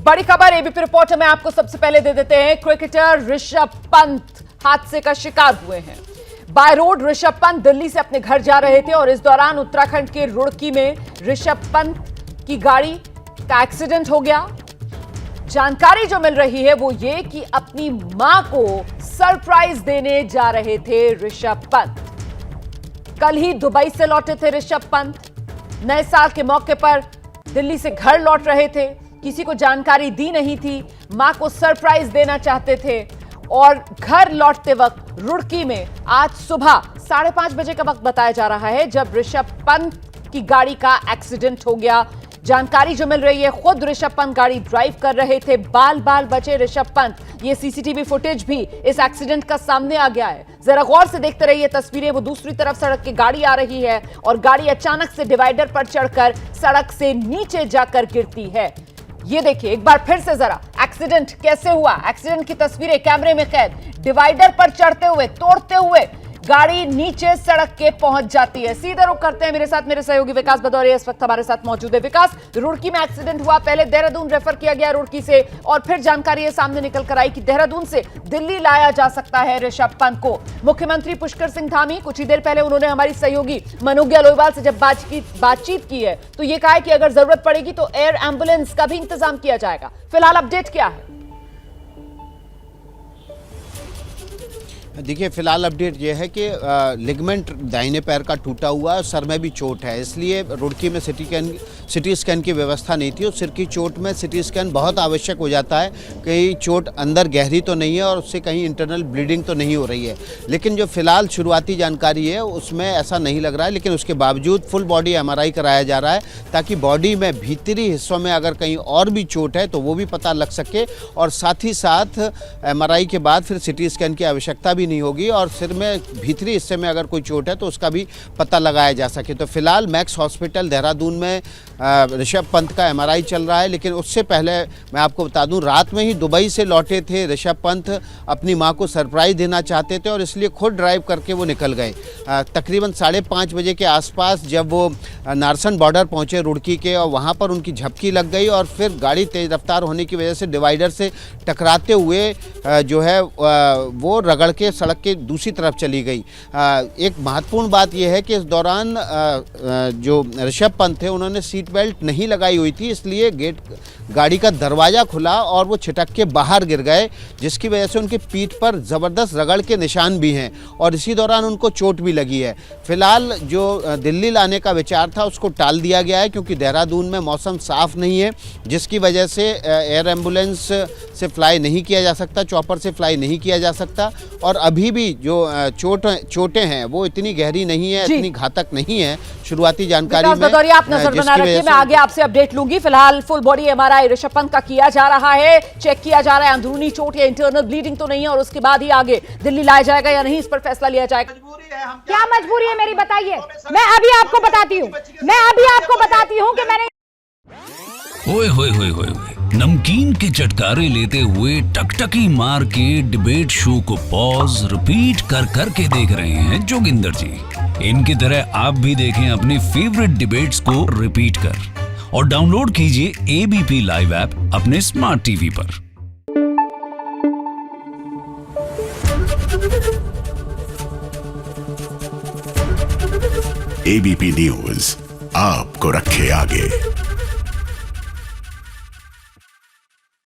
बड़ी खबर ABP reporter में आपको सबसे पहले दे देते हैं। क्रिकेटर ऋषभ पंत हादसे का शिकार हुए हैं। बाय रोड ऋषभ पंत दिल्ली से अपने घर जा रहे थे और इस दौरान उत्तराखंड के रुड़की में ऋषभ पंत की गाड़ी का एक्सीडेंट हो गया। जानकारी जो मिल रही है वो ये कि अपनी मां को सरप्राइज देने जा रहे थे ऋषभ पंत। कल ही दुबई से लौटे थे ऋषभ पंत। नए साल के मौके पर दिल्ली से घर लौट रहे थे। किसी को जानकारी दी नहीं थी। मां को सरप्राइज देना चाहते थे और घर लौटते वक्त रुड़की में आज सुबह 5:30 बजे का वक्त बताया जा रहा है जब ऋषभ पंत की गाड़ी का एक्सीडेंट हो गया। जानकारी जो मिल रही है, खुद ऋषभ पंत गाड़ी ड्राइव कर रहे थे। बाल बाल बचे ऋषभ पंत। ये सीसीटीवी फुटेज भी इस एक्सीडेंट का सामने आ गया है। जरा गौर से देखते रहिए तस्वीरें। वो दूसरी तरफ सड़क की गाड़ी आ रही है और गाड़ी अचानक से डिवाइडर पर चढ़कर सड़क से नीचे जाकर गिरती है। ये देखिए एक बार फिर से जरा एक्सीडेंट कैसे हुआ। एक्सीडेंट की तस्वीरें कैमरे में कैद। डिवाइडर पर चढ़ते हुए, तोड़ते हुए गाड़ी नीचे सड़क के पहुंच जाती है। सीधा रुख करते हैं मेरे साथ मेरे सहयोगी विकास भदौरिया इस वक्त हमारे साथ मौजूद है। विकास, रुड़की में एक्सीडेंट हुआ, पहले देहरादून रेफर किया गया रुड़की से और फिर जानकारी ये सामने निकल कर आई कि देहरादून से दिल्ली लाया जा सकता है ऋषभ पंत को। मुख्यमंत्री पुष्कर सिंह धामी कुछ ही देर पहले उन्होंने हमारी सहयोगी मनोज्ञा लोईवाल से जब बातचीत की है तो ये कहा है कि अगर जरूरत पड़ेगी तो एयर एम्बुलेंस का भी इंतजाम किया जाएगा। फिलहाल अपडेट क्या है? देखिए, फिलहाल अपडेट ये है कि लिगमेंट दाहिने पैर का टूटा हुआ है, सर में भी चोट है, इसलिए रुड़की में सिटी स्कैन की व्यवस्था नहीं थी। और सिर की चोट में सिटी स्कैन बहुत आवश्यक हो जाता है। कहीं चोट अंदर गहरी तो नहीं है और उससे कहीं इंटरनल ब्लीडिंग तो नहीं हो रही है। लेकिन जो फिलहाल शुरुआती जानकारी है उसमें ऐसा नहीं लग रहा है, लेकिन उसके बावजूद फुल बॉडी MRI कराया जा रहा है ताकि बॉडी में भीतरी हिस्सों में अगर कहीं और भी चोट है तो वो भी पता लग सके और साथ ही साथ MRI के बाद फिर सिटी स्कैन की आवश्यकता भी नहीं होगी और सिर में भीतरी हिस्से में अगर कोई चोट है तो उसका भी पता लगाया जा सके। तो फिलहाल मैक्स हॉस्पिटल देहरादून में ऋषभ पंत का MRI चल रहा है। लेकिन उससे पहले मैं आपको बता दूं, रात में ही दुबई से लौटे थे ऋषभ पंत। अपनी मां को सरप्राइज देना चाहते थे और इसलिए खुद ड्राइव करके वो निकल गए। तकरीबन 5:30 बजे के आसपास जब वो नारसन बॉर्डर पहुंचे रुड़की के और वहां पर उनकी झपकी लग गई और फिर गाड़ी तेज रफ्तार होने की वजह से डिवाइडर से टकराते हुए जो है वो रगड़ के सड़क के दूसरी तरफ चली गई। एक महत्वपूर्ण बात यह है कि इस दौरान जो ऋषभ पंत थे उन्होंने सीट बेल्ट नहीं लगाई हुई थी, इसलिए गाड़ी का दरवाज़ा खुला और वो छिटक के बाहर गिर गए, जिसकी वजह से उनकी पीठ पर ज़बरदस्त रगड़ के निशान भी हैं और इसी दौरान उनको चोट भी लगी है। फिलहाल जो दिल्ली लाने का विचार था उसको टाल दिया गया है क्योंकि देहरादून में मौसम साफ़ नहीं है, जिसकी वजह से एयर एम्बुलेंस से फ्लाई नहीं किया जा सकता, चॉपर से फ्लाई नहीं किया जा सकता। और अभी भी जो चोटें हैं वो इतनी गहरी नहीं है, इतनी घातक नहीं है शुरुआती जानकारी में। आप नजर बना रखिए, मैं आगे आपसे अपडेट लूंगी। फिलहाल full body MRI Rishabh Pant का किया जा रहा है। चेक किया जा रहा है अंदरूनी चोट या इंटरनल ब्लीडिंग तो नहीं है और उसके बाद ही आगे दिल्ली लाया जाएगा या नहीं, इस पर फैसला लिया जाएगा। क्या मजबूरी है मेरी, बताइए। मैं अभी आपको बताती हूँ कि मैंने ओए होए होए होए नमकीन के चटकारे लेते हुए टकटकी मार के डिबेट शो को पॉज रिपीट कर करके देख रहे हैं जोगिंदर जी। इनकी तरह आप भी देखें अपनी फेवरेट डिबेट्स को रिपीट कर और डाउनलोड कीजिए ABP लाइव ऐप अपने स्मार्ट टीवी पर। ABP न्यूज आपको रखे आगे।